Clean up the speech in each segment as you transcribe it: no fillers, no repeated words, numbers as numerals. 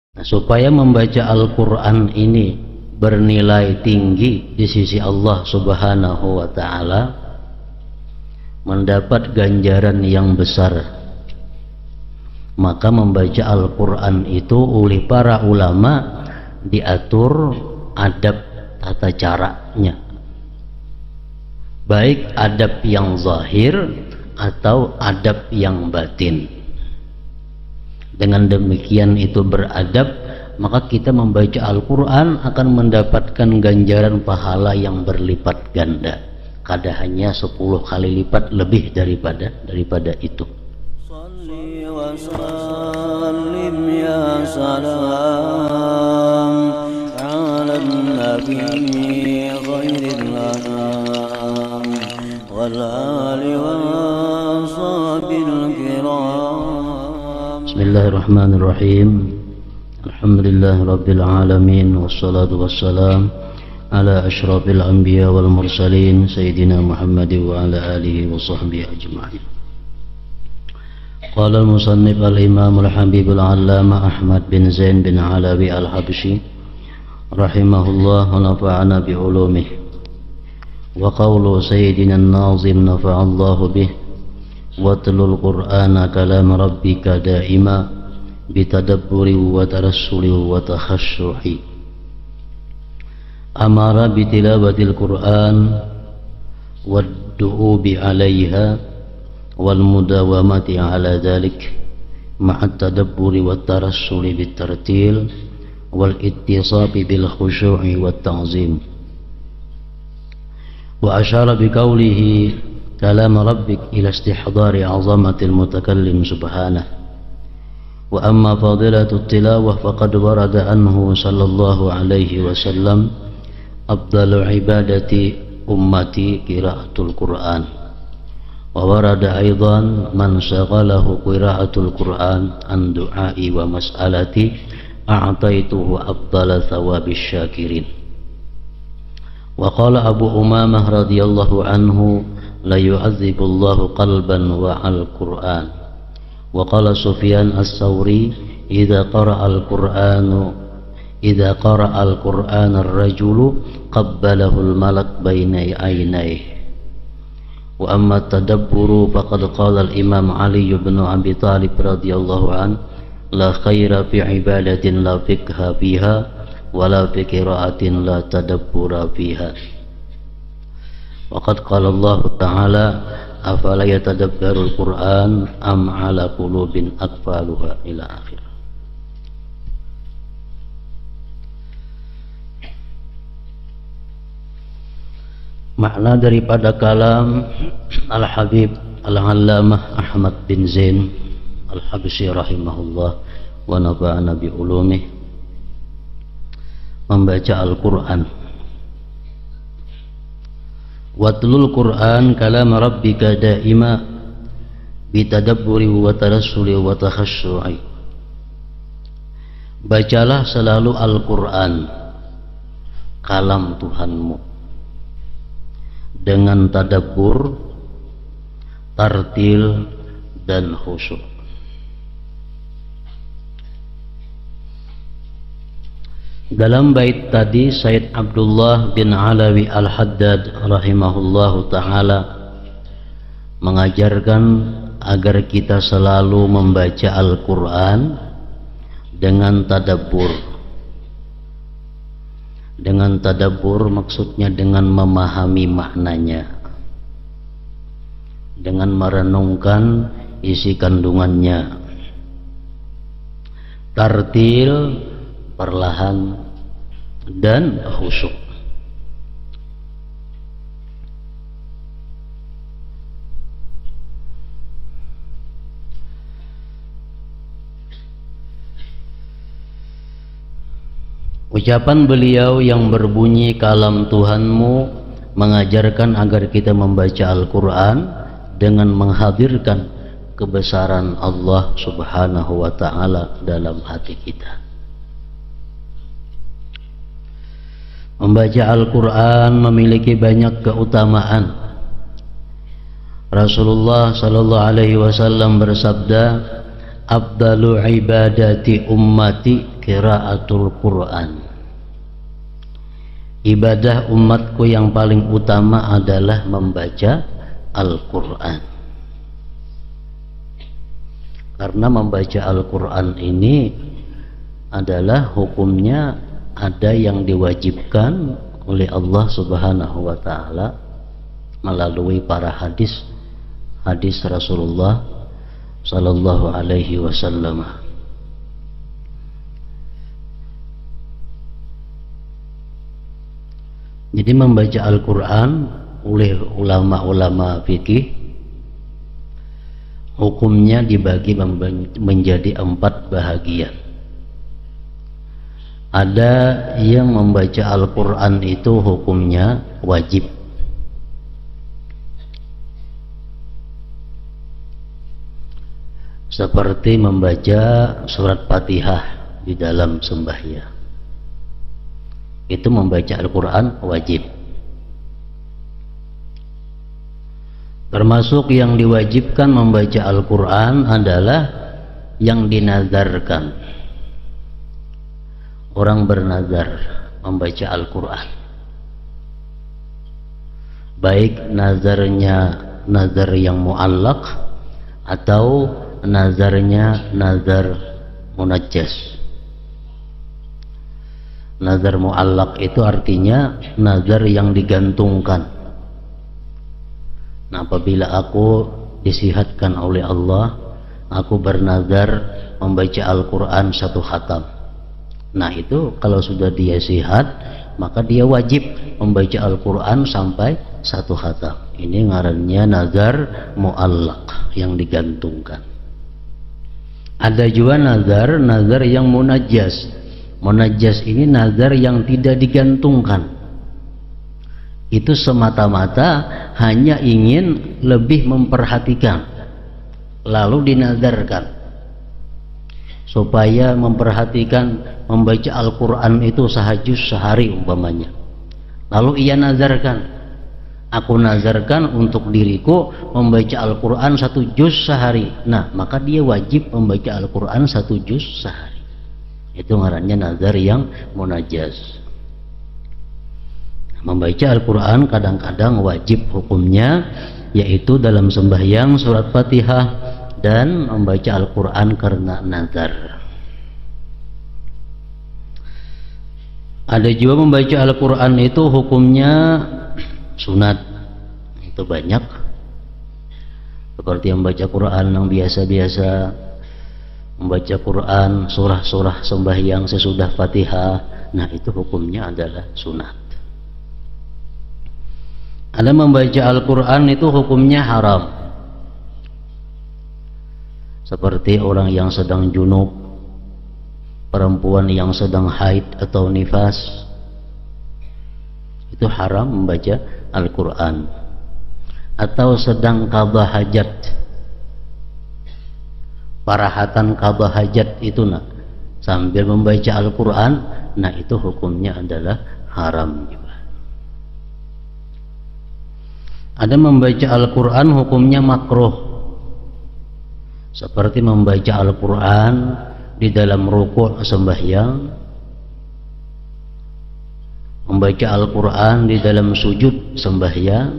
Nah, supaya membaca Al-Quran ini bernilai tinggi di sisi Allah Subhanahu wa ta'ala, mendapat ganjaran yang besar, maka membaca Al-Quran itu oleh para ulama diatur adab tata caranya, baik adab yang zahir atau adab yang batin. Dengan demikian itu beradab, maka kita membaca Al-Quran akan mendapatkan ganjaran pahala yang berlipat ganda, kadang hanya 10 kali lipat lebih daripada itu. Salli wa sallim ya salam ala nabi khairil anam wal ali wa sahbil kiram. Bismillahirrahmanirrahim. Alhamdulillah Rabbil Alamin, wassalatu wassalam ala ashrafil anbiya wal mursalin Sayyidina Muhammad wa ala alihi wa sahbihi ajma'in. Qala al-musannif al-imam al-habib al-allama Ahmad bin Zain bin Alawi al-Habshi rahimahullah wa nafa'ana bi ulumih. Wa qawlu Sayyidina an-nazim nafa'allahu bih watlul qur'ana kalam rabbika da'ima bitadabburi wa tarassuli wa takhashuhi. Amara bitilawatil Qur'an wad-du'ubi 'alayha wal mudawamati 'ala dhalik ma'at tadabburi wat tarassuli bit tartil wal ittisabi bil khushu'i wat ta'zim. Wa asyara bi qawlihi kalam rabbik ila istihdari 'azamatil mutakallim subhanahu. Wa amma fadilatu tilawah faqad warada anhu sallallahu alaihi wasallam afdalu ibadati ummati qiraatul Qur'an. Wa warada aidan man shaghalahu qiraatul Qur'an an du'ai wa mas'alati a'taituhu afdala thawabisy syakirin. Wa qala Abu Umamah radhiyallahu anhu la yu'adzibullahu qalban wa al-Qur'an. Wa qala Sufyan as-Sawri idza qara'a al-Qur'an ar-rajulu qabbalahu al-malak baina aynayhi. Wa amma tadabburu faqad qala al-Imam Ali bin Abi Thalib radhiyallahu an la khaira fi ibadatin la fiqha fiha wa la fi qira'atin la tadabbura fiha. Wa qad qala Allah Ta'ala afala yatadabbarul Qur'an am ala qulubin aqfaluha ila akhir. Makna daripada kalam Al-Habib Al-Allamah Ahmad bin Zain Al-Habshi rahimahullah wa nafa'ana bi ulumih, membaca Al-Quran. Watlul Qur'an kalam rabbika da'ima bitadabburi wa tarassuli wa takhashu'i. Bacalah selalu Al-Quran, kalam Tuhanmu, dengan tadabbur, tartil dan khusyuk. Dalam bait tadi Sayyid Abdullah bin Alawi Al-Haddad rahimahullahu ta'ala mengajarkan agar kita selalu membaca Al-Quran dengan tadabbur. Dengan tadabbur maksudnya dengan memahami maknanya, dengan merenungkan isi kandungannya. Tartil, perlahan, dan khusyuk. Ucapan beliau yang berbunyi kalam Tuhanmu mengajarkan agar kita membaca Al-Quran dengan menghadirkan kebesaran Allah Subhanahu wa ta'ala dalam hati kita. Membaca Al-Quran memiliki banyak keutamaan. Rasulullah sallallahu alaihi wasallam bersabda, "Afdalu ibadati ummati qiraatul Qur'an. Ibadah umatku yang paling utama adalah membaca Al-Qur'an. Karena membaca Al-Qur'an ini adalah hukumnya ada yang diwajibkan oleh Allah Subhanahu wa taala melalui para hadis Rasulullah sallallahu alaihi wasallam. Jadi membaca Al-Qur'an oleh ulama-ulama fikih hukumnya dibagi menjadi 4 bahagian. Ada yang membaca Al-Qur'an itu hukumnya wajib. Seperti membaca surat Fatihah di dalam sembahyang. Itu membaca Al-Qur'an wajib. Termasuk yang diwajibkan membaca Al-Qur'an adalah yang dinazarkan. Orang bernazar membaca Al-Qur'an, baik nazarnya nazar yang muallaq atau nazarnya nazar munajjas. Nazar muallaq itu artinya nazar yang digantungkan. Nah, apabila aku disihatkan oleh Allah, aku bernazar membaca Al-Qur'an 1 khatam. Nah, itu kalau sudah dia sihat, maka dia wajib membaca Al-Qur'an sampai 1 khatam. Ini ngarannya nazar muallaq yang digantungkan. Ada juga nazar yang munajjas. Munajjas ini nazar yang tidak digantungkan. Itu semata-mata hanya ingin lebih memperhatikan, lalu dinazarkan supaya memperhatikan membaca Al-Qur'an itu sehajus sehari umpamanya. Lalu ia nazarkan, aku nazarkan untuk diriku membaca Al-Qur'an 1 juz sehari. Nah, maka dia wajib membaca Al-Qur'an 1 juz sehari. Itu ngarannya nazar yang munajjas. Membaca Al-Qur'an kadang-kadang wajib hukumnya, yaitu dalam sembahyang surat Fatihah dan membaca Al-Qur'an karena nazar. Ada juga membaca Al-Qur'an itu hukumnya sunat. Itu banyak. Seperti membaca Qur'an yang biasa-biasa, membaca Quran surah-surah sembahyang sesudah Fatihah. Nah, itu hukumnya adalah sunat. Ada membaca Al-Quran itu hukumnya haram, seperti orang yang sedang junub, perempuan yang sedang haid atau nifas, itu haram membaca Al-Quran. Atau sedang qadha hajat, parahatan qadha hajat itu sambil membaca Al-Quran, nah itu hukumnya adalah haram juga. Ada membaca Al-Quran hukumnya makruh, seperti membaca Al-Quran di dalam rukuk sembahyang, membaca Al-Quran di dalam sujud sembahyang,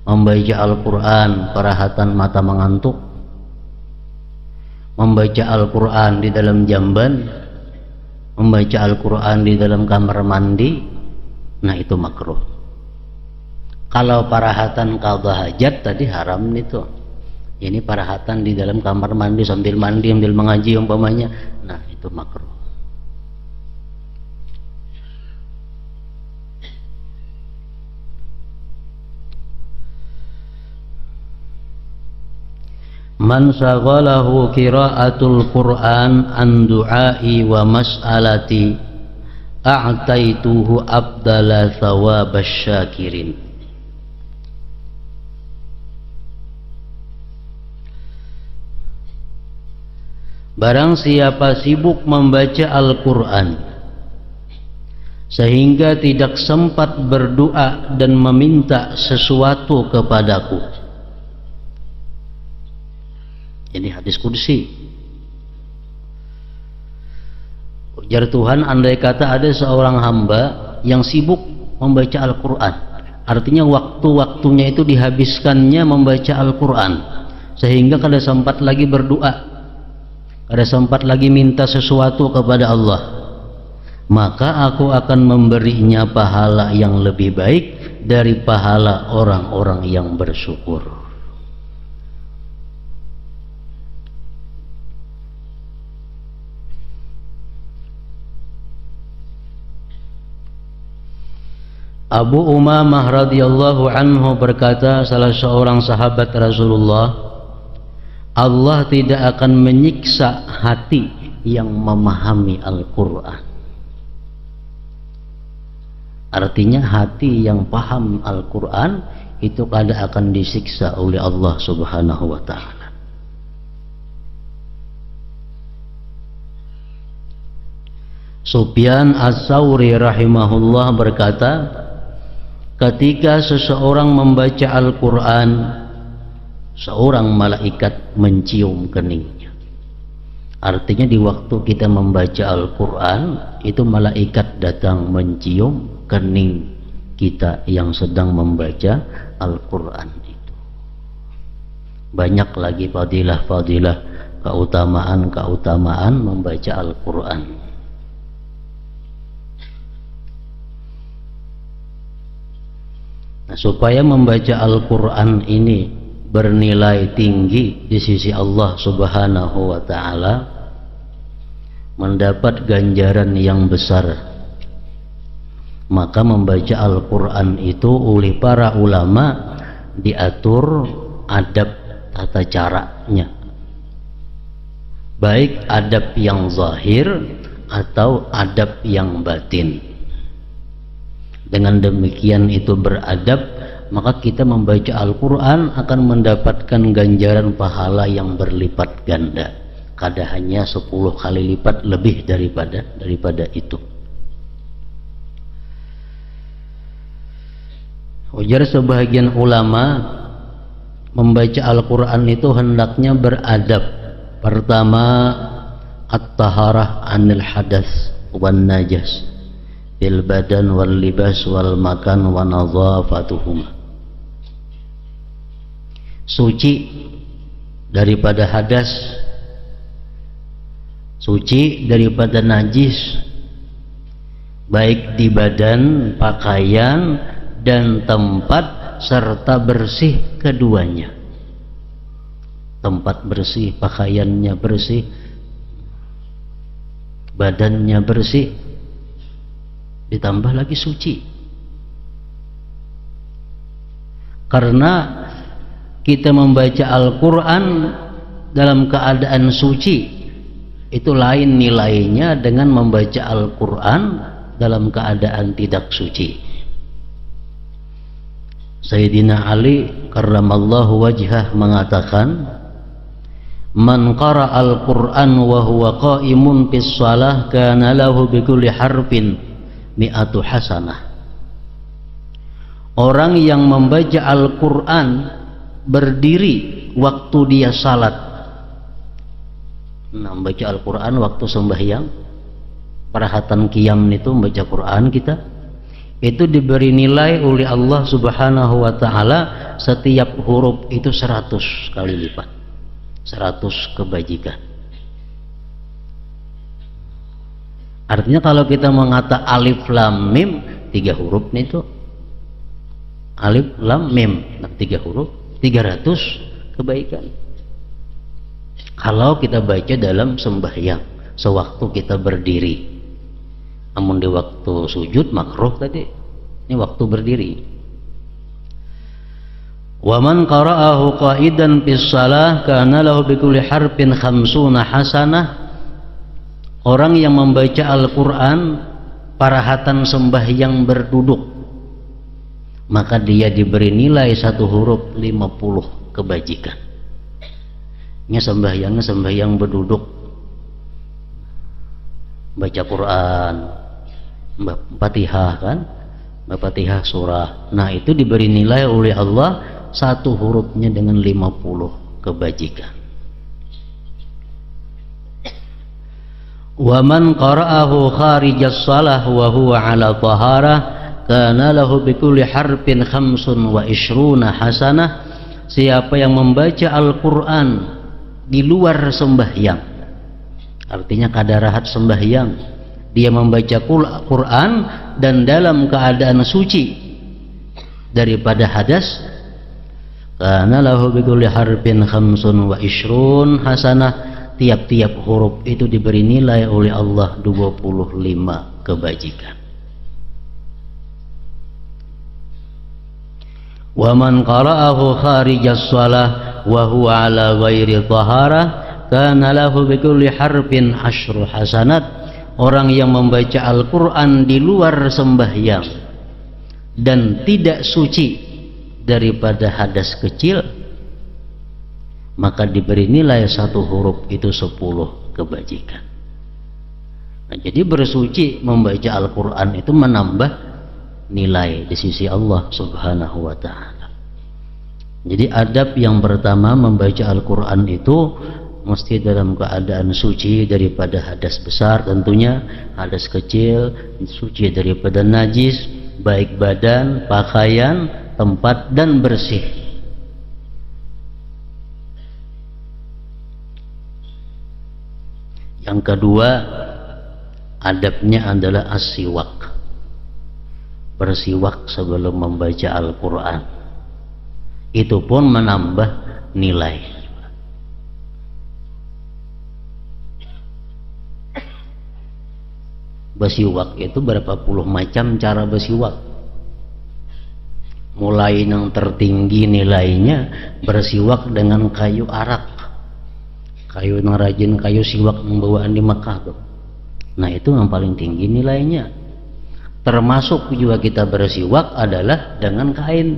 membaca Al-Quran parahatan mata mengantuk, membaca Al-Quran di dalam jamban, membaca Al-Quran di dalam kamar mandi. Nah, itu makruh. Kalau parahatan qadha hajat tadi haram itu. Ini parahatan di dalam kamar mandi sambil mengaji umpamanya. Nah, itu makruh. Man shaghalahu qiraatul Qur'an an du'ai wa mas'alati a'taituhu abdala thawabasy syakirin. Barang siapa sibuk membaca Al-Quran sehingga tidak sempat berdoa dan meminta sesuatu kepadaku. Ini hadis qudsi. Ujar Tuhan, andai kata ada seorang hamba yang sibuk membaca Al-Quran, artinya waktu-waktunya itu dihabiskannya membaca Al-Quran, sehingga kada sempat lagi berdoa, kada sempat lagi minta sesuatu kepada Allah, maka aku akan memberinya pahala yang lebih baik dari pahala orang-orang yang bersyukur. Abu Umamah radhiyallahu anhu berkata, salah seorang sahabat Rasulullah, Allah tidak akan menyiksa hati yang memahami Al-Quran. Artinya hati yang paham Al-Quran itu kada akan disiksa oleh Allah Subhanahu wa ta'ala. Sufyan Ats-Tsauri rahimahullah berkata, ketika seseorang membaca Al-Quran, seorang malaikat mencium keningnya. Artinya di waktu kita membaca Al-Quran, itu malaikat datang mencium kening kita yang sedang membaca Al-Quran itu. Banyak lagi fadilah-fadilah, keutamaan-keutamaan membaca Al-Quran. Nah, supaya membaca Al-Quran ini bernilai tinggi di sisi Allah Subhanahu wa ta'ala, mendapat ganjaran yang besar, maka membaca Al-Quran itu oleh para ulama diatur adab tata caranya, baik adab yang zahir atau adab yang batin. Dengan demikian itu beradab, maka kita membaca Al-Quran akan mendapatkan ganjaran pahala yang berlipat ganda, kada hanya 10 kali lipat lebih daripada itu. Ujar sebahagian ulama, membaca Al-Quran itu hendaknya beradab. Pertama, at-taharah anil hadas wan najas bil badan wal libas wal makan wa nadhafatuhuma. Suci daripada hadas, suci daripada najis, baik di badan, pakaian, dan tempat, serta bersih keduanya. Tempat bersih, pakaiannya bersih, badannya bersih, ditambah lagi suci. Karena kita membaca Al-Quran dalam keadaan suci itu lain nilainya dengan membaca Al-Quran dalam keadaan tidak suci. Sayyidina Ali karramallahu wajhah mengatakan, man qara al-Quran wa huwa qa'imun fis shalah kana lahu bi kulli harfin mi'atu hasanah. Orang yang membaca Al-Quran berdiri waktu dia salat, membaca Al-Quran waktu sembahyang, perhatan qiyam itu membaca Quran kita, itu diberi nilai oleh Allah Subhanahu wa ta'ala, setiap huruf itu 100 kali lipat, 100 kebajikan. Artinya kalau kita mengata alif lam mim, 3 huruf itu alif lam mim, 3 huruf, 300 kebaikan. Kalau kita baca dalam sembahyang sewaktu kita berdiri. Namun di waktu sujud makruh tadi, ini waktu berdiri. Wa man qara'ahu qa'idan fis shalah kana lahu bi kulli harfin 50 hasanah. Orang yang membaca Al-Quran parahatan sembahyang berduduk, maka dia diberi nilai 1 huruf 50 kebajikan. Ini sembahyangnya sembahyang berduduk, baca Quran, Fatihah kan, Fatihah surah. Nah itu diberi nilai oleh Allah 1 hurufnya dengan 50 kebajikan. Wa man qara'ahu kharijas shalah wa huwa ala taharah kana lahu bikulli harfin 25 hasanah. Siapa yang membaca Al-Quran di luar sembahyang, artinya kadarahat sembahyang, dia membaca Quran dan dalam keadaan suci daripada hadas, kana lahu bikulli harfin 25 hasanah. Tiap-tiap huruf itu diberi nilai oleh Allah 25 kebajikan. Wa man qara'ahu kharijas shalah wa huwa ala ghairi taharah kana lahu bikulli harfin 10 hasanat. Orang yang membaca Al-Quran di luar sembahyang dan tidak suci daripada hadas kecil, maka diberi nilai 1 huruf itu 10 kebajikan. Nah, jadi bersuci membaca Al-Quran itu menambah nilai di sisi Allah Subhanahu wa ta'ala. Jadi adab yang pertama membaca Al-Quran itu mesti dalam keadaan suci daripada hadas besar, tentunya hadas kecil, suci daripada najis, baik badan, pakaian, tempat, dan bersih. Yang kedua, adabnya adalah as-siwak, bersiwak sebelum membaca Al-Quran. Itu pun menambah nilai. Bersiwak itu berapa puluh macam cara bersiwak. Mulai yang tertinggi nilainya bersiwak dengan kayu arak, kayu yang rajin, kayu siwak yang bawaan di Mekah tuh. Nah itu yang paling tinggi nilainya. Termasuk juga kita bersiwak adalah dengan kain.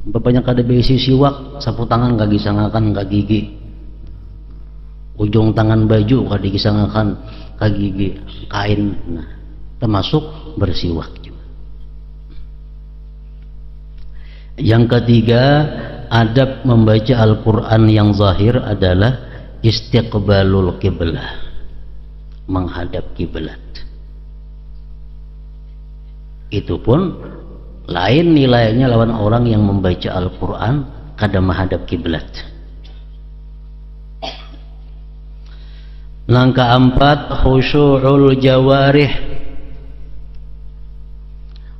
Banyak ada besi siwak, sapu tangan gak gisangakan ke gigi, ujung tangan baju gak digisangakan ke gigi, kain. Nah termasuk bersiwak juga. Yang ketiga, adab membaca Al-Quran yang zahir adalah istiqbalul qiblah, menghadap kiblat. Itu pun lain nilainya lawan orang yang membaca Al-Quran kada menghadap kiblat. Langkah 4, khusyu'ul jawarih.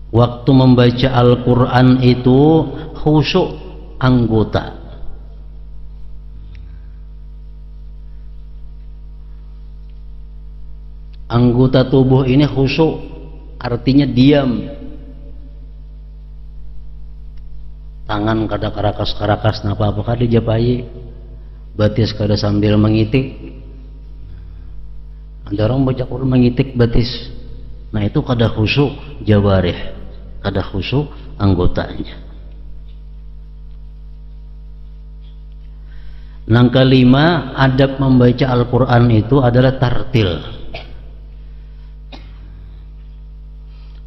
Waktu membaca Al-Quran itu khusyuk anggota. Anggota tubuh ini khusyuk, artinya diam. Tangan kada karakas-karakas napa apa kada japai, batis kada sambil mengitik. Ada orang baca Quran mengitik batis. Nah itu kada khusyuk jawarih, kada khusyuk anggotanya. Langkah 5, adab membaca Al-Quran itu adalah tartil.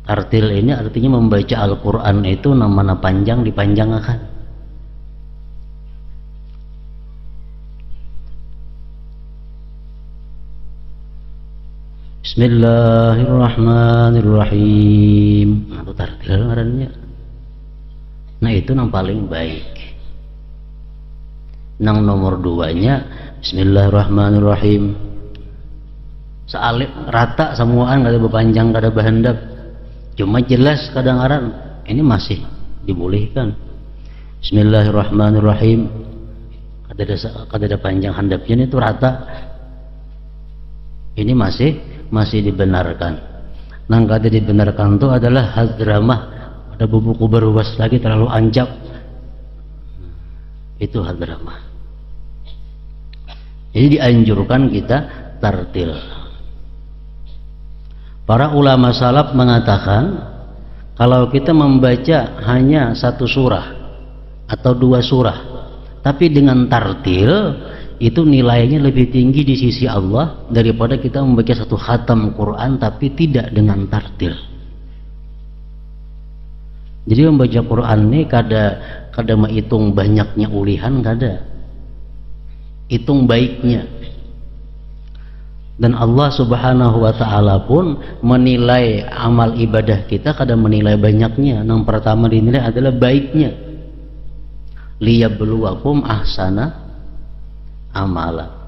Tartil ini artinya membaca Al-Quran itu nama panjang dipanjangkan. Bismillahirrahmanirrahim. Nah, itu tartil ngarannya. Nah itu yang paling baik. Nang nomor 2-nya Bismillahirrahmanirrahim. Sealik rata semuaan, kada berpanjang, kada berhendap. Cuma jelas kadang-kadang ini masih dibolehkan. Bismillahirrahmanirrahim. Kada ada panjang handapnya, itu rata. Ini masih dibenarkan. Nang kada dibenarkan itu adalah hadramah. Ada buku berwas lagi terlalu anjak. Itu hadramah. Jadi dianjurkan kita tartil. Para ulama salaf mengatakan kalau kita membaca hanya 1 surah atau 2 surah tapi dengan tartil, itu nilainya lebih tinggi di sisi Allah daripada kita membaca 1 khatam Quran tapi tidak dengan tartil. Jadi membaca Quran ini kada menghitung banyaknya ulihan, kada, hitung baiknya. Dan Allah Subhanahu wa ta'ala pun menilai amal ibadah kita, kadang menilai banyaknya. Yang pertama dinilai adalah baiknya. Liyabluwakum ahsana amala.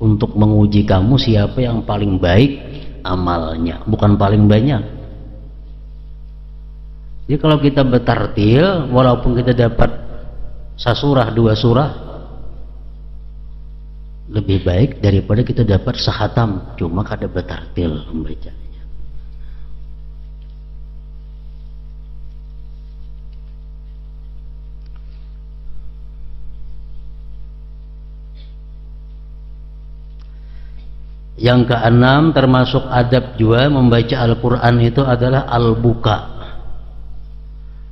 Untuk menguji kamu siapa yang paling baik amalnya, bukan paling banyak. Jadi kalau kita bertartil, walaupun kita dapat sasurah, 2 surah, lebih baik daripada kita dapat sehatam cuma kada bertartil membacanya. Yang keenam termasuk adab juga membaca Al-Quran itu adalah al-buka.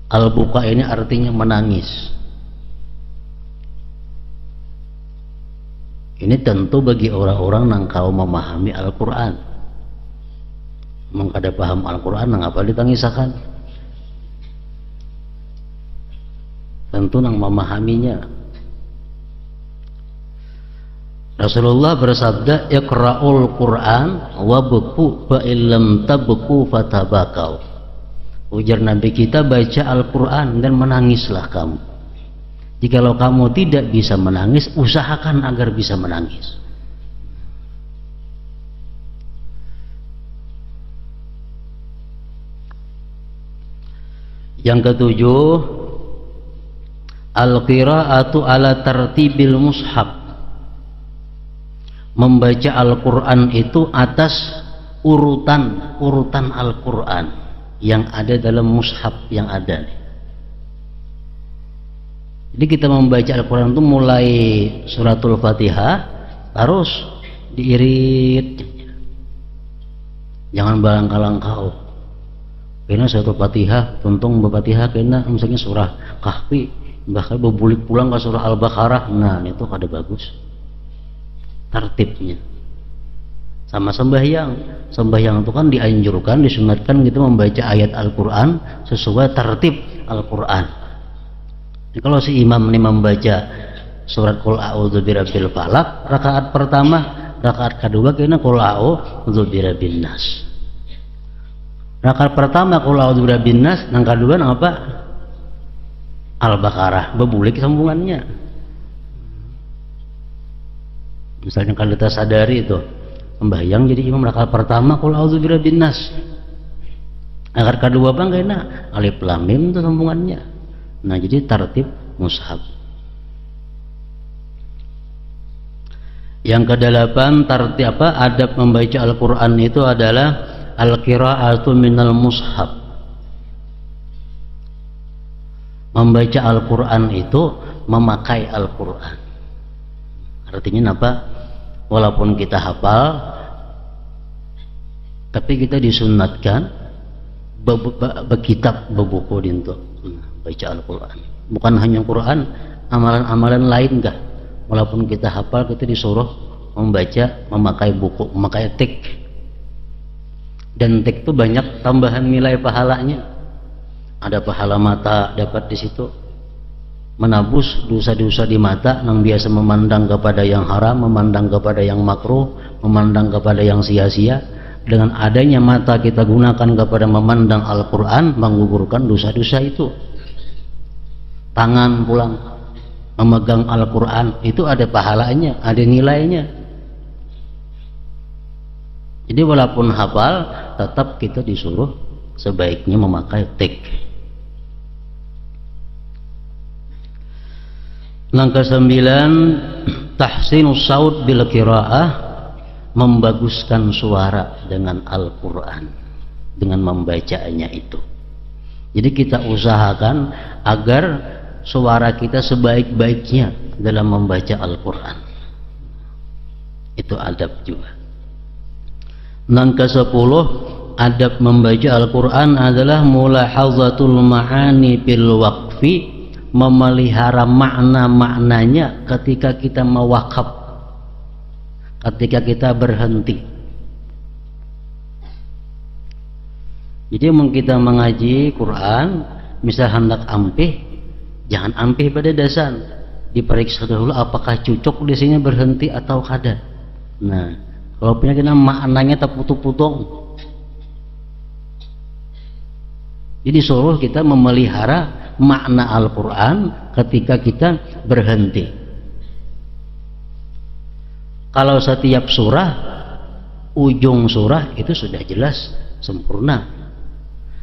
Al-buka ini artinya menangis. Ini tentu bagi orang-orang yang kau memahami Al-Quran. Memang kada paham Al-Quran, ngapa ditangisakan? Tentu nang memahaminya. Rasulullah bersabda, "Iqra'ul Quran wabku fa illam tabku fatabakau." Ujar Nabi kita, baca Al-Quran dan menangislah kamu. Jikalau kamu tidak bisa menangis, usahakan agar bisa menangis. Yang ketujuh, al-qira'atu ala tartibil mushaf. Membaca Al-Quran itu atas urutan Al-Quran yang ada dalam mushaf yang ada. Jadi kita membaca Al-Quran itu mulai suratul Fatihah terus diirit, jangan balangkah-langkau. Karena suratul Fatihah, tuntung Fatihah kena misalnya surah Kahfi, bahkan bebulik pulang ke surah Al-Baqarah, nah itu kada bagus. Tertibnya sama sembahyang itu kan dianjurkan, disunatkan kita membaca ayat Al-Quran sesuai tertib Al-Quran. Jadi kalau si imam ini membaca surat Qul a'udzu birabbil falaq rakaat pertama, rakaat kedua kena Qul a'udzu birabbin nas. Rakaat pertama Qul a'udzu birabbin nas, yang kedua apa? Al-Baqarah, bebulik sambungannya. Misalnya kalau kita sadari itu sembahyang jadi imam rakaat pertama Qul a'udzu birabbin nas, rakaat kedua bang kena alif lam mim itu sambungannya. Nah jadi tertib mushaf. Yang kedelapan tertib adab membaca Al-Quran itu adalah al-qira'atu minal mushaf. Membaca Al-Quran itu memakai Al-Quran. Artinya apa? Walaupun kita hafal, tapi kita disunatkan berkitab, berbuku untuk baca Al-Quran. Bukan hanya Quran, amalan-amalan lain enggak. Walaupun kita hafal, kita disuruh membaca, memakai buku, memakai tik. Dan tik itu banyak tambahan nilai pahalanya. Ada pahala mata dapat di situ. Menabus dosa-dosa di mata yang biasa memandang kepada yang haram, memandang kepada yang makruh, memandang kepada yang sia-sia. Dengan adanya mata kita gunakan kepada memandang Al-Quran, menggugurkan dosa-dosa itu. Tangan pulang memegang Al-Quran itu ada pahalanya, ada nilainya. Jadi walaupun hafal, tetap kita disuruh sebaiknya memakai tik. Langkah 9, tahsinus saut bil qiraah, membaguskan suara dengan Al-Quran, dengan membacanya itu. Jadi kita usahakan agar suara kita sebaik-baiknya dalam membaca Al-Quran. Itu adab juga. Langkah 10, adab membaca Al-Quran adalah mulahazatul ma'ani bil waqfi, memelihara makna-maknanya ketika kita mewakaf, ketika kita berhenti. Jadi kita mengaji Quran, misal hendak ampih, jangan ampih pada dasar, diperiksa dulu apakah cocok di sini berhenti atau kada. Nah, Kalau penyakit maknanya terputus-putus. Jadi suruh kita memelihara makna Al-Quran ketika kita berhenti. Kalau setiap surah, ujung surah itu sudah jelas sempurna.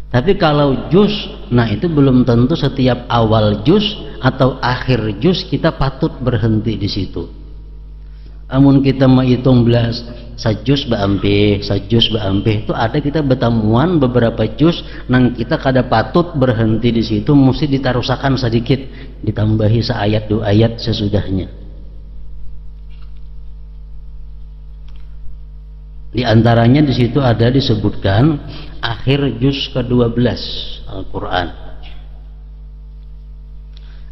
Tapi kalau juz, nah itu belum tentu setiap awal juz atau akhir juz kita patut berhenti di situ. Amun kita menghitung belas sajus baampih itu ada kita bertemuan beberapa juz nang kita kada patut berhenti di situ, mesti ditarusakan sedikit, ditambahi seayat dua ayat sesudahnya. Di antaranya di situ ada disebutkan akhir juz ke-12 Al-Quran.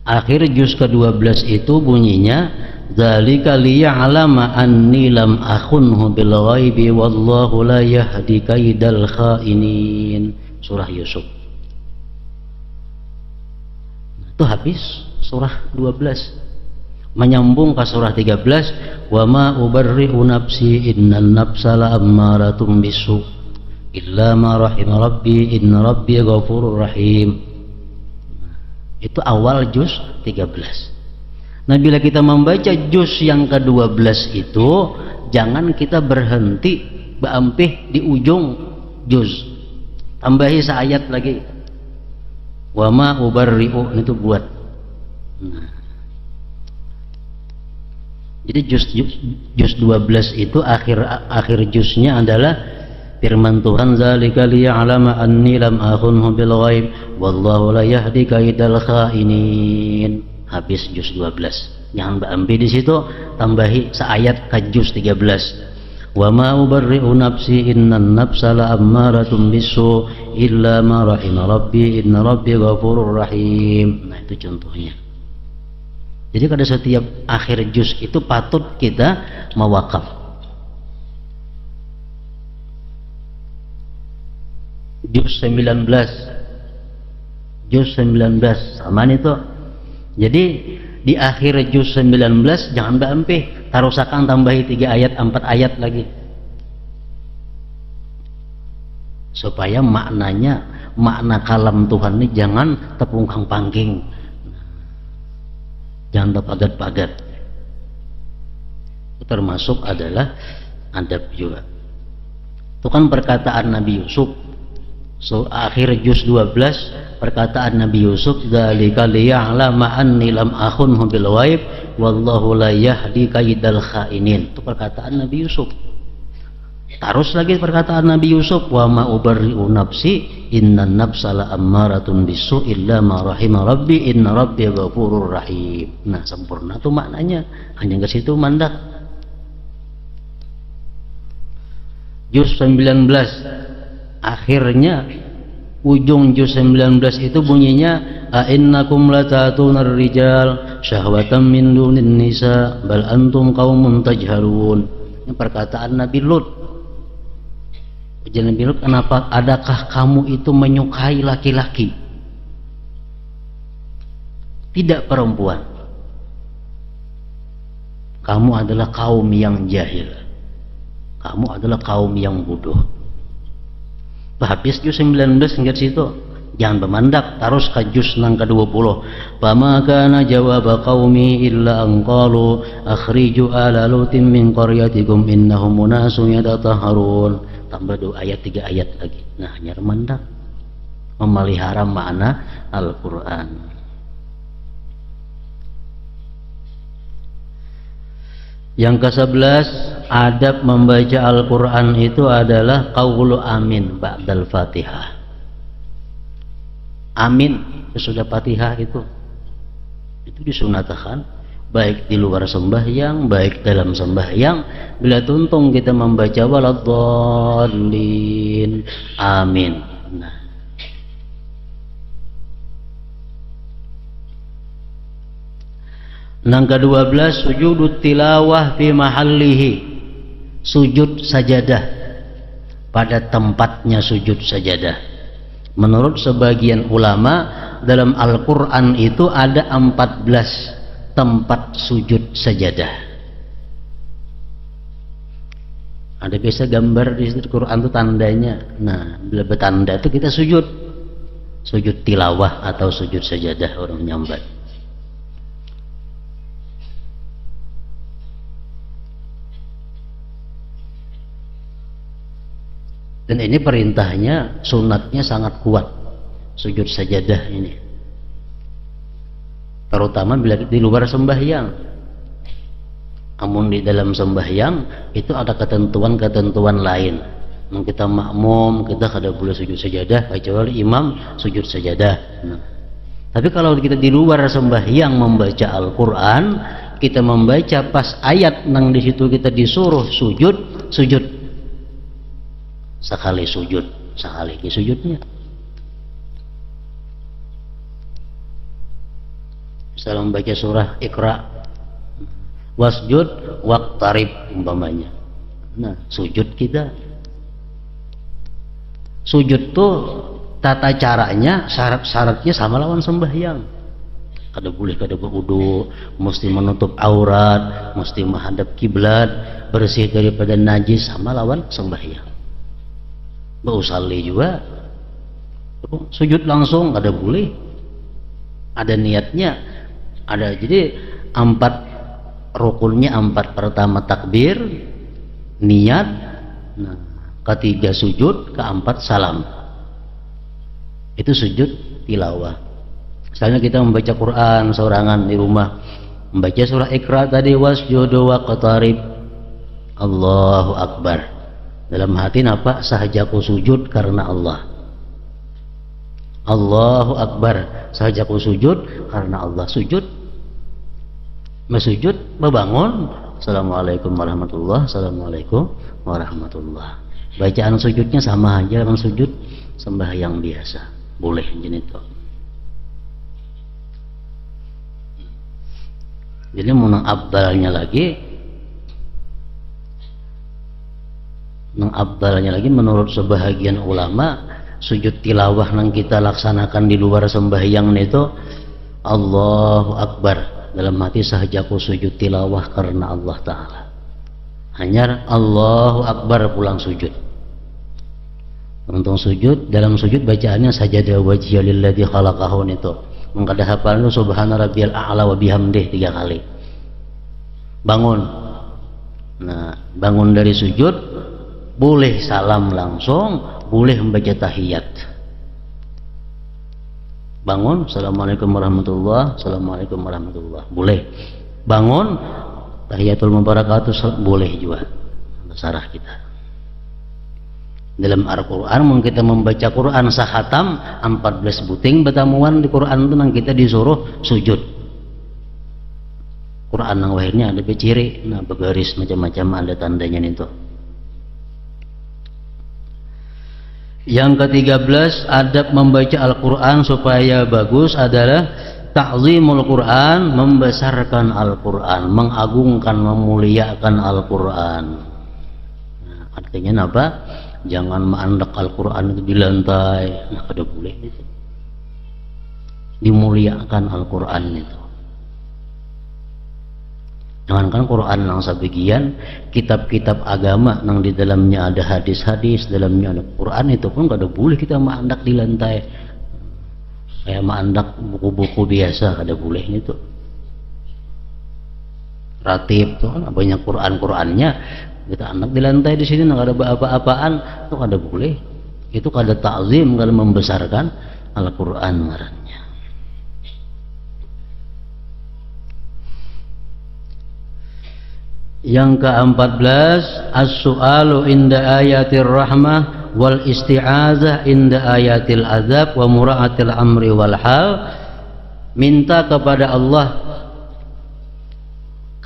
Akhir juz ke-12 itu bunyinya dzalika liya'lama anni lam akhunhu bil ghaibi wallahu la yahdi kaidal khainin. Surah Yusuf. Itu habis surah 12. Menyambung ke surah 13, wa ma ubarri'u nafsi innan nafsa la'ammaratun bisu illa ma rahima rabbi inna rabbi ghafurur rahim. Itu awal juz 13. Nah, bila kita membaca juz yang ke-12 itu jangan kita berhenti baampih di ujung juz, tambahi seayat lagi, wa ma ubarri'u, itu buat. Nah, jadi juz 12 itu akhir juznya adalah firman Tuhan zalika liya'lama anni lam akhunhu bil ghaib wallahu la yahdi kaidal khainin. Habis juz 12. Jangan berhenti di situ, tambahi seayat ke juz 13. Wa ma ubarri'u nafsi innan nafsa la'ammaratun bisu illa ma rahima rabbi inna rabbi ghafurur rahim. Nah, itu contohnya. Jadi pada setiap akhir juz itu patut kita mewakaf. Juz 19 sama itu. Jadi di akhir juz 19 jangan berhenti, tarusakan tambahi 3 ayat 4 ayat lagi, supaya makna kalam Tuhan ini jangan tepungkang pangking, jangan terpagat-pagat. Termasuk adalah adab juga. Itu kan perkataan Nabi Yusuf. Akhir juz 12 perkataan Nabi Yusuf, dzalika liya'lama anni lam akhunhu bil ghaib wallahu la yahdi kaidal khainin. Itu perkataan Nabi Yusuf. Terus lagi perkataan Nabi Yusuf, wa ma ubarri'u nafsi innan nafsa la'ammaratun bisu illa ma rahima rabbi inna rabbi ghafurur rahim. Nah, sempurna tuh maknanya, hanya ke situ mandak. Juz 19 akhirnya, ujung juz 19 itu bunyinya a'innakum latatunar rijal syahwatan min dunin nisa bal antum qaumun tajharun. Ini perkataan Nabi Lut. Nabi Lut, kenapa adakah kamu itu menyukai laki-laki, tidak perempuan? Kamu adalah kaum yang jahil, kamu adalah kaum yang bodoh. Habis juz 19 hingga situ, jangan bermandak, terus ke juz nang ke-20. Fama kana jawab qaumi illa an qalu akhriju ala lutin min qaryatikum innahum munasun yatatahharun. Tambah 2 ayat 3 ayat lagi. Nah, hanya bermandak, memelihara makna Al-Quran. Yang ke-11, adab membaca Al-Quran itu adalah qaulu amin ba'dal Fatihah. Amin sesudah Fatihah itu disunatkan, baik di luar sembahyang, baik dalam sembahyang. Bila tuntung kita membaca waladdallin, amin. Nah, yang ke-12, sujud tilawah fi mahallihi, sujud sajadah pada tempatnya sujud sajadah. Menurut sebagian ulama, dalam Al-Quran itu ada 14 tempat sujud sajadah. Ada biasa gambar di situ Quran itu tandanya. Nah, bila bertanda itu kita sujud. Sujud tilawah atau sujud sajadah orang nyambat. Dan ini perintahnya, sunatnya sangat kuat. Sujud sajadah ini. Terutama bila di luar sembahyang. Namun di dalam sembahyang itu ada ketentuan-ketentuan lain. Kita makmum, kita kada boleh sujud sajadah kecuali imam sujud sajadah. Nah, tapi kalau kita di luar sembahyang membaca Al-Quran, kita membaca pas ayat nang di situ kita disuruh sujud, sujud. Sekali sujud, sekali lagi sujudnya. Misalnya membaca surah Iqra, wasjud waqtarib umpamanya. Nah, sujud kita. Sujud tuh tata caranya, syarat-syaratnya sama lawan sembahyang. Kada boleh kada berwudu, mesti menutup aurat, mesti menghadap kiblat, bersih daripada najis, sama lawan sembahyang. Bausalli juga sujud langsung kada boleh. Ada niatnya, ada. Jadi 4 rukunnya 4. Pertama takbir, niat, nah, ketiga sujud, keempat salam. Itu sujud tilawah. Misalnya kita membaca Quran seorangan di rumah, membaca surah Iqra tadi, wasjudu waqtarib, Allahu Akbar. Dalam hati apa? Sahajaku sujud karena Allah. Allahu Akbar, sahajaku sujud karena Allah. Sujud, mesujud, membangun, Assalamualaikum warahmatullah, Assalamualaikum warahmatullah. Bacaan sujudnya sama aja dengan sujud sembahyang biasa. Boleh jenis itu. Jadi menang abdalnya lagi menurut sebahagian ulama, sujud tilawah yang kita laksanakan di luar sembahyang itu Allahu Akbar, dalam hati sahajaku sujud tilawah karena Allah Ta'ala. Hanya Allahu Akbar pulang sujud. Untung sujud, dalam sujud bacaannya sajada wajhiya lilladzi khalaqahun itu. Mengkada hafal itu subhana rabbiyal a'la wa bihamdih 3 kali. Bangun. Nah, bangun dari sujud, boleh salam langsung, boleh membaca tahiyat. Bangun, Assalamualaikum warahmatullah, Assalamualaikum warahmatullah. Boleh. Bangun, tahiyatul mubarakatuh, boleh juga. Sarah kita. Dalam Al-Quran kita membaca Quran sahatam 14 buting betamuan di Quran itu nang kita disuruh sujud. Quran nang wahirnya ada beciri, nah bergaris macam-macam ada tandanya itu. Yang ke-13 adab membaca Al-Quran supaya bagus adalah ta'zimul Quran, membesarkan Al-Quran, mengagungkan, memuliakan Al-Quran. Nah, artinya apa? Jangan menandak Al-Quran itu di lantai. Nah, kada boleh itu. Dimuliakan Al-Quran itu. Jangankan Quran yang sebagian kitab-kitab agama yang di dalamnya ada hadis-hadis, dalamnya ada Quran, itu pun kada boleh kita menandak di lantai. Kayak menandak buku-buku biasa, kada boleh itu. Ratib tuh kan banyak Quran-Qurannya, kita anak di lantai di sini nggak ada apa-apaan, itu kada boleh. Itu kada ta'zim, kada membesarkan Al-Quran ngarannya. Yang ke-14 as-su'alu inda ayatir rahmah wal isti'azah inda ayatil azab wa mura'atil amri wal hal. Minta kepada Allah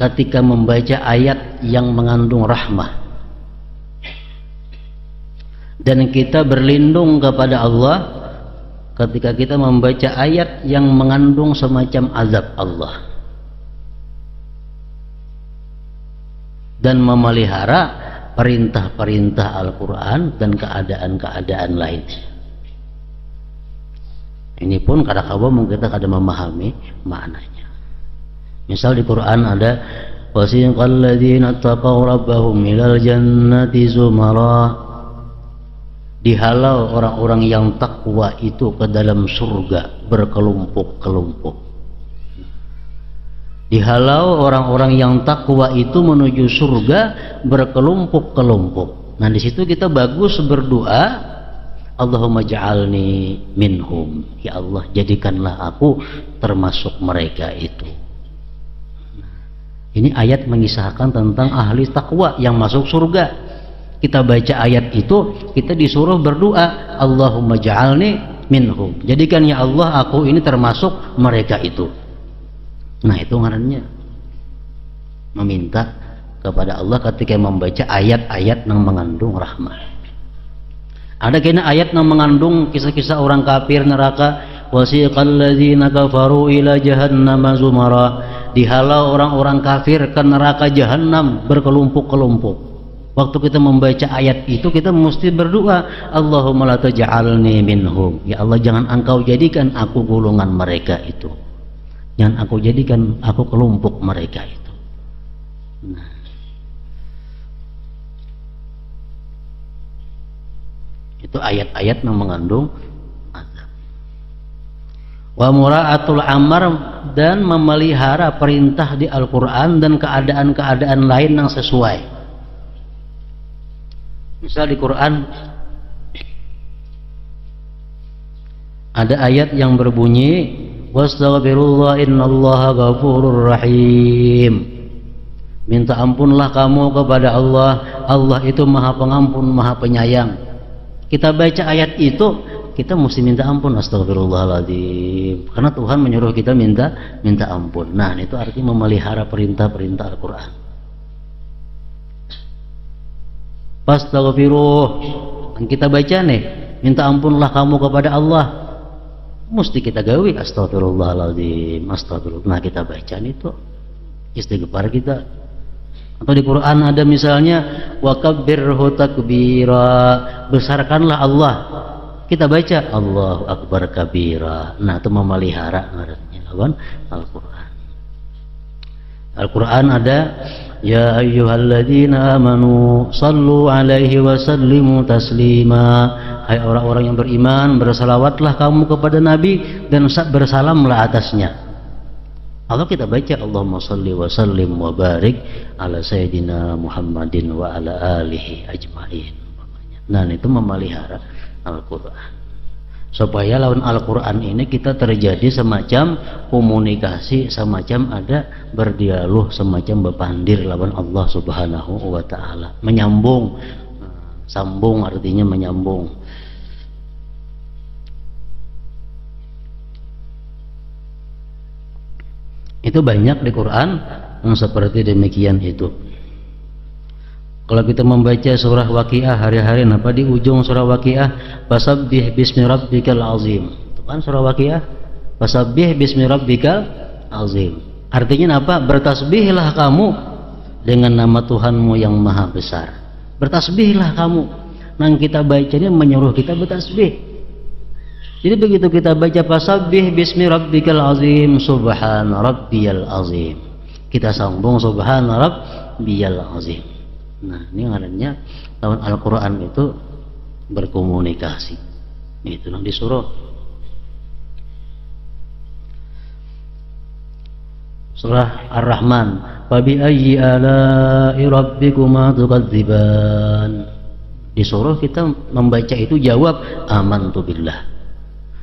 ketika membaca ayat yang mengandung rahmah, dan kita berlindung kepada Allah ketika kita membaca ayat yang mengandung semacam azab Allah, dan memelihara perintah-perintah Al-Quran dan keadaan-keadaan lainnya. Ini pun kadang-kadang kita kada memahami maknanya. Misal di Quran ada wasiqal ladzina taqaw rabbahum ilal jannati zumara, dihalau orang-orang yang takwa itu ke dalam surga berkelompok-kelompok. Dihalau orang-orang yang takwa itu menuju surga berkelompok-kelompok. Nah, di situ kita bagus berdoa, Allahumma ja'alni minhum, ya Allah jadikanlah aku termasuk mereka itu. Ini ayat mengisahkan tentang ahli takwa yang masuk surga. Kita baca ayat itu, kita disuruh berdoa, Allahumma ja'alni minhum, jadikan ya Allah aku ini termasuk mereka itu. Nah, itu ngarannya meminta kepada Allah ketika membaca ayat-ayat yang mengandung rahmat. Ada kena ayat yang mengandung kisah-kisah orang kafir neraka, wasiqal ladzina kafaru ila jahannama zumara, dihalau orang-orang kafir ke neraka jahanam berkelompok-kelompok. Waktu kita membaca ayat itu kita mesti berdoa, Allahumma la taj'alni minhum, ya Allah jangan engkau jadikan aku golongan mereka itu, jangan aku jadikan aku kelompok mereka itu. Nah, itu ayat-ayat yang mengandung azab. Wa mura'atul amar, dan memelihara perintah di Al-Quran dan keadaan-keadaan lain yang sesuai. Misal di Quran ada ayat yang berbunyi wastaghfirullah innallaha ghafurur rahim, minta ampunlah kamu kepada Allah, Allah itu maha pengampun maha penyayang. Kita baca ayat itu, kita mesti minta ampun, astagfirullahaladzim, karena Tuhan menyuruh kita minta ampun. Nah, itu artinya memelihara perintah-perintah Al-Quran. Fastaghfiruh, yang kita baca nih, minta ampunlah kamu kepada Allah, mesti kita gawi astagfirullahaladzim, astagfirullah. Nah, kita baca itu istighfar kita. Atau di Quran ada misalnya wakabbirhu takbira, besarkanlah Allah, kita baca Allahu akbar kabira. Nah, itu memelihara ngarannya Al-Quran. Al-Quran ada ya ayyuhalladzina amanu sallu alaihi wa sallimu taslima, hai orang-orang yang beriman bersalawatlah kamu kepada Nabi dan bersalamlah atasnya. Kalau kita baca Allahumma salli wa sallim wa barik ala sayyidina Muhammadin wa ala alihi ajmain. Nah, itu memelihara Al-Quran. Supaya lawan Al-Quran ini kita terjadi semacam komunikasi, semacam ada berdialog, semacam bepandir lawan Allah subhanahu wa ta'ala. Menyambung, sambung artinya menyambung. Itu banyak di Quran yang seperti demikian itu. Kalau kita membaca surah Waqiah hari-hari, apa di ujung surah Waqiah, fasabbih bismi rabbikal azim. Itu kan surah Waqiah, fasabbih bismi rabbikal azim. Artinya apa? Bertasbihlah kamu dengan nama Tuhanmu yang maha besar. Bertasbihlah kamu. Nang kita bacanya menyuruh kita bertasbih. Jadi begitu kita baca fasabbih bismi rabbikal azim, subhana rabbiyal azim, kita sambung subhana rabbiyal azim. Nah, ini ngarannya lawan Al-Quran itu berkomunikasi. Itu yang disuruh. Surah Ar-Rahman, fa bi ayyi ala'i rabbikuma tukadziban. Disuruh kita membaca itu jawab amantu billah.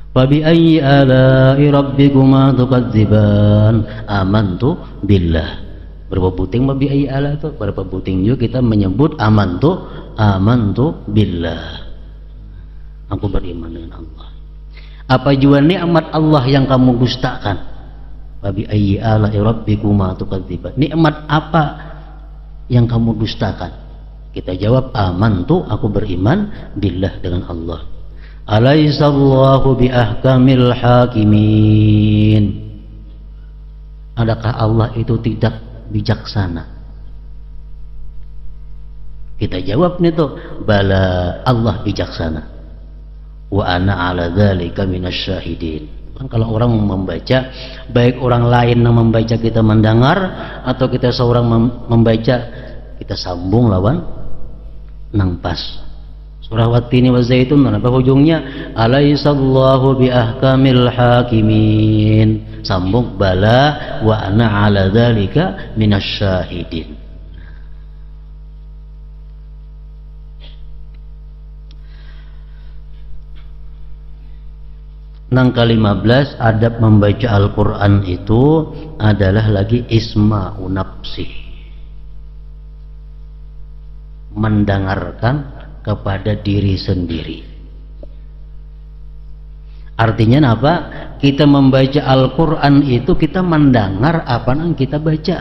Fabi ayyi ala'i rabbikuma tukadziban, amantu billah. Berapa puting fabi ayyi ala itu? Berapa puting juga kita menyebut amantu billah. Aku beriman dengan Allah. Apa jua nikmat Allah yang kamu dustakan? Fabi ayyi ala'i rabbikuma tukadziban. Nikmat apa yang kamu dustakan? Kita jawab amantu, aku beriman billah dengan Allah. Alaihissallahu biahkamil hakimin. Adakah Allah itu tidak bijaksana? Kita jawab nih tuh, bala, Allah bijaksana. Wa ana ala dzalika minasyahidin. Kalau orang membaca, baik orang lain yang membaca kita mendengar, atau kita seorang membaca, kita sambung lawan nang pas. Surah Wat-Tini wa Zaitun, apa ujungnya? Alaihissallahu bi ahkamil hakimin. Sambung, bala wa ana ala dzalika minasyahidin. Nang ke-15, adab membaca Al-Quran itu adalah lagi isma'u nafsi, mendengarkan kepada diri sendiri. Artinya apa? Kita membaca Al-Quran itu kita mendengar apa yang kita baca.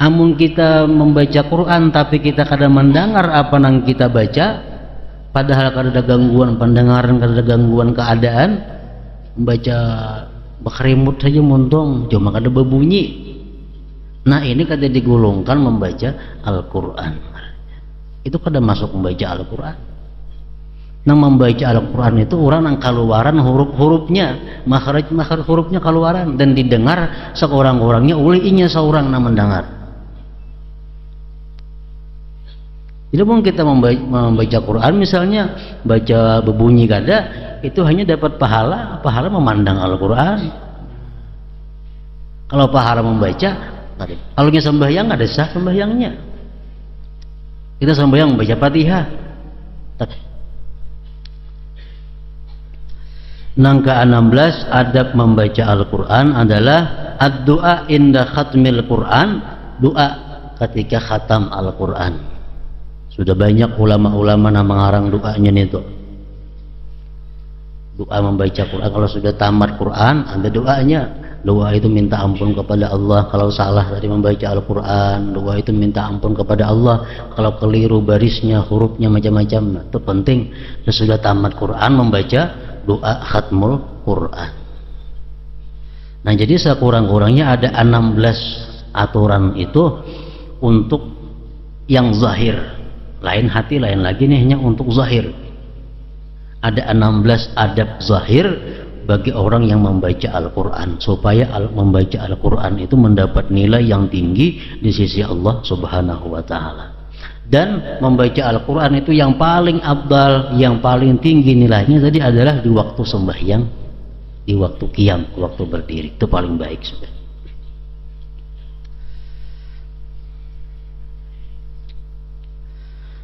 Amun kita membaca Quran tapi kita kadang mendengar apa yang kita baca, padahal kada ada gangguan pendengaran, kada ada gangguan keadaan, membaca berkerimut saja montong, cuma kada berbunyi. Nah ini kada digolongkan membaca Al-Quran. Itu kada masuk membaca Al-Quran. Nah membaca Al-Quran itu orang yang keluaran huruf-hurufnya, makhraj hurufnya keluaran dan didengar seorang-orangnya oleh inya seorang yang mendengar. Jadi pun kita membaca Quran misalnya baca berbunyi kada, itu hanya dapat pahala memandang Al-Quran. Kalau pahala membaca, kalau kita sembahyang ada sah sembahyangnya. Kita sembahyang membaca Fatihah. Nang ke-16 adab membaca Al-Quran adalah ad-du'a inda khatmil Quran, doa ketika khatam Al-Quran. Sudah banyak ulama-ulama yang mengarang doanya itu. Doa membaca Quran, kalau sudah tamat Quran ada doanya. Doa itu minta ampun kepada Allah kalau salah dari membaca Al-Quran. Doa itu minta ampun kepada Allah kalau keliru barisnya, hurufnya macam-macam. Itu penting. Sudah tamat Quran membaca doa khatmul Quran. Nah jadi sekurang-kurangnya ada 16 aturan itu untuk yang zahir. Lain hati, lain lagi nih, hanya untuk zahir. Ada 16 adab zahir bagi orang yang membaca Al-Quran, supaya membaca Al-Quran itu mendapat nilai yang tinggi di sisi Allah Subhanahu wa Ta'ala. Dan membaca Al-Quran itu yang paling abdal, yang paling tinggi nilainya tadi adalah di waktu sembahyang, di waktu qiyam, waktu berdiri. Itu paling baik sudah.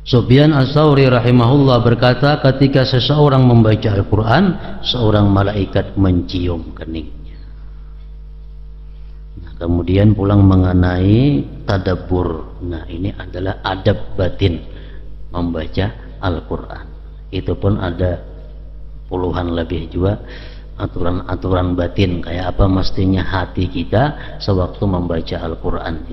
Sufyan Ats-Tsauri rahimahullah berkata, ketika seseorang membaca Al-Quran, seorang malaikat mencium keningnya. Nah, kemudian pulang mengenai tadabbur. Nah ini adalah adab batin membaca Al-Quran. Itu pun ada puluhan lebih juga aturan-aturan batin, kayak apa mestinya hati kita sewaktu membaca Al-Quran.